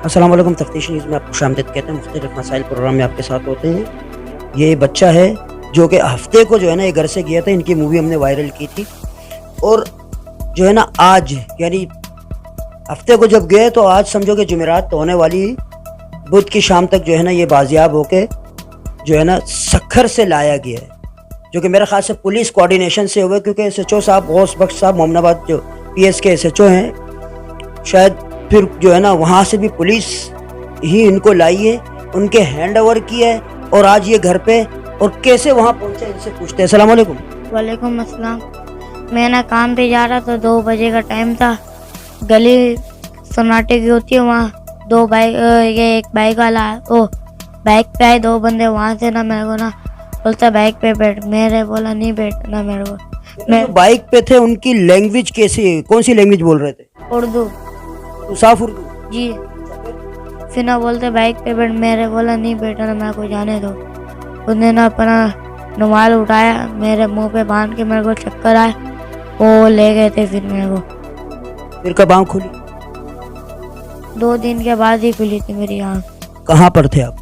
अस्सलाम वालेकुम। तफ्तीश न्यूज़ में आपको खुशामदीद कहते हैं। मुख्तलिफ मसाइल प्रोग्राम में आपके साथ होते हैं। ये बच्चा है जो कि हफ्ते को जो है ना ये घर से गया था, इनकी मूवी हमने वायरल की थी और जो है ना आज यानी हफ्ते को जब गए तो आज समझो कि जुमेरात तो होने वाली, बुध की शाम तक जो है ना ये बाजियाब होके जो है ना सक्खर से लाया गया है, जो कि मेरे ख्याल से पुलिस कोऑर्डिनेशन से हुए, क्योंकि SHO साहब गौस बख्श साहब मोमनाबाद जो PS के SHO हैं, शायद फिर जो है ना वहाँ से भी पुलिस ही इनको लाई है, उनके हैंड ओवर किया है और आज ये घर पे और कैसे वहाँ पहुँचे इनसे पूछते हैं। अस्सलाम वालेकुम। वालेकुम अस्सलाम। मैं ना काम पे जा रहा था, 2 बजे का टाइम था। गली सन्नाटे की होती है, वहाँ एक बाइक वाला ओ बाइक पे आए 2 बंदे। वहाँ से ना मेरे को ना बोलता बाइक पे बैठ, मेरे बोला नहीं बैठना मेरे को। मैं बाइक पे थे, उनकी लैंग्वेज कैसी, कौन सी लैंग्वेज बोल रहे थे? उर्दू। तो साफ उर्दू जी। फिर ना बोलते बाइक पे बैठ, मेरे बोला नहीं बैठना मेरे को जाने दो। उसने ना अपना रुमाल उठाया, मेरे मुंह पे बांध के मेरे को चक्कर आए, वो ले गए थे फिर मेरे को। फिर कब आँख खुली? 2 दिन के बाद ही खुली थी मेरी आँख। कहाँ पर थे आप?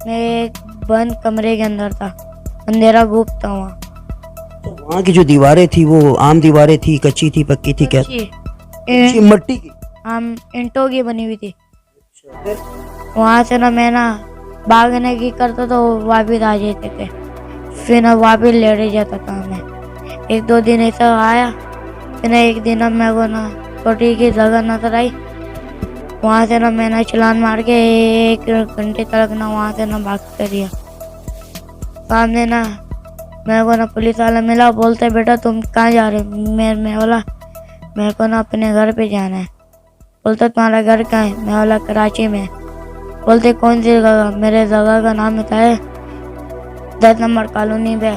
मैं एक बंद कमरे के अंदर था, अंधेरा गुप्त था वहाँ। तो वहाँ की जो दीवारें थी वो आम दीवारें थी, कच्ची थी, पक्की थी, क्या कच्ची मिट्टी की? आम ईंटों की बनी हुई थी। वहाँ से ना मैं ना भागने की करता तो वापिस आ जाते थे, फिर ना वापिस लेट जाता था मैं। 1-2 दिन ऐसा आया, फिर एक दिन अब मेरे को ना छोटी की जगह नजर आई, वहाँ से ना मैंने छलांग मार के 1 घंटे तक ना वहाँ से ना भाग कर दिया। सामने ना मेरे को ना पुलिस वाला मिला, बोलते बेटा तुम कहाँ जा रहे हो? मैं बोला मेरे को ना अपने घर पे जाना है। बोलते तुम्हारा घर कहाँ है? मैं बोला कराची में। बोलते कौन सी जगह? मेरे जगह का नाम बताया 10 नंबर कॉलोनी पे,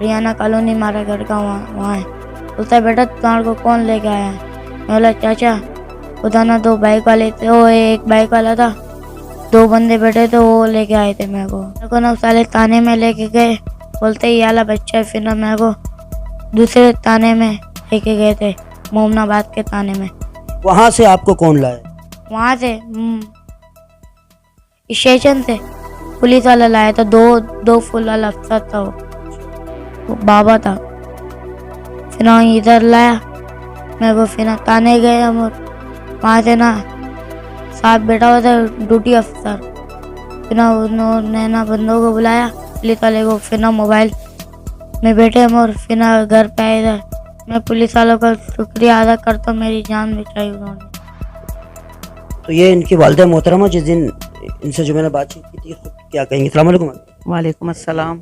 रियाना कॉलोनी, हमारा घर का वहाँ है। बोलता बेटा तुम्हारे को कौन लेके आया है? मैं बोला चाचा उधर ना 2 बाइक वाले थे, वो एक बाइक वाला था, 2 बंदे बैठे थे, वो लेके आए थे मेरे को ना साले थाने में लेके गए। बोलते ये वाला बच्चा है। फिर ना मेरे को दूसरे थाने में लेके गए थे, मोमनाबाद के थाने में। वहाँ से आपको कौन लाया? वहाँ से स्टेशन से पुलिस वाला लाया था, 2 फुल वाला अफसर था, वो बाबा था। फिर ना इधर लाया मेरे को, फिर ना थाने गए हम। वहाँ से ना साथ बैठा हुआ था ड्यूटी अफसर, फिर ना उन्होंने ना बंदों को बुलाया पुलिस वाले को। फिर ना मोबाइल में बैठे हम और फिर ना घर पे आए इधर। मैं पुलिस वालों का शुक्रिया अदा करता हूँ, मेरी जान बचाई उन्होंने। तो ये इनकी वालिदा मोहतरमा जिस दिन इनसे जो मैंने बातचीत की थी, खुद क्या कहेंगे? अस्सलाम वालेकुम। वालेकुम अस्सलाम।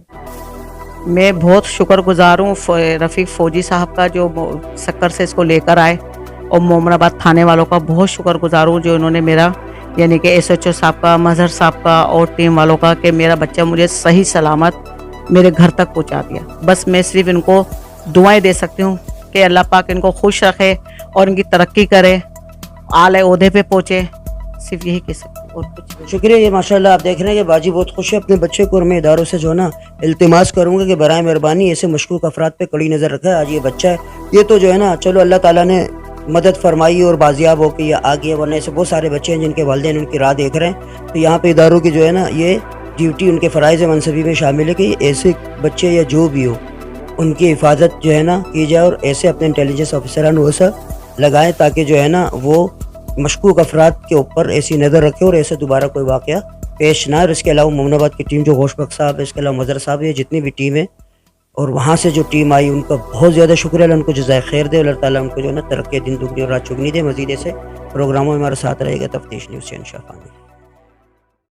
मैं बहुत शुक्रगुजार हूँ रफ़ीक फ़ौजी साहब का, जो सक्कर से इसको लेकर आए, और मोमनाबाद थाने वालों का बहुत शुक्रगुजार हूँ जो इन्होंने मेरा यानी कि SHO साहब का, मजहर साहब का और टीम वालों का, कि मेरा बच्चा मुझे सही सलामत मेरे घर तक पहुँचा दिया। बस मैं सिर्फ इनको दुआएं दे सकती हूँ कि अल्लाह पाक इनको खुश रखे और इनकी तरक्की करे, आले ओहदे पे पहुँचे, सिर्फ यही कह सकती हूँ और कुछ। शुक्रिया। ये माशाल्लाह आप देख रहे हैं कि बाजी बहुत खुश है अपने बच्चे को, और मैं इदारों से जो है ना इल्तिमास करूँगा कि बराए मेहरबानी ऐसे मशकूक अफराद पे कड़ी नज़र रखें। आज ये बच्चा है, ये तो जो है ना चलो अल्लाह ताला ने मदद फरमाई और बाजियाब हो के ये आ गया, वरना ऐसे बहुत सारे बच्चे हैं जिनके वालिदैन उनकी राह देख रहे हैं। तो यहाँ पे इदारों की जो है ना ये ड्यूटी, उनके फ़राइज़ मनसबी में शामिल है कि ऐसे बच्चे या जो भी हो उनकी हिफाजत जो है ना की जाए, और ऐसे अपने इंटेलिजेंस ऑफिसरान वो सब लगाएं ताकि जो है ना वो मशकूक अफराद के ऊपर ऐसी नज़र रखे और ऐसे दोबारा कोई वाक़या पेश ना। और इसके अलावा मोमनाबाद की टीम जो गौस बख्श साहब है, इसके अलावा मजहर साहब है, जितनी भी टीम है और वहाँ से जो टीम आई उनका बहुत ज़्यादा शुक्रिया, उनको जज़ाए खैर दे, अल्लाह ताला उनको जो है ना तरक्की दिन दुगनी और रात चुगनी दे। मज़ीद ऐसे प्रोग्रामों में हमारे साथ रहेगा तफ्तीश न्यूज़ से इंशाअल्लाह।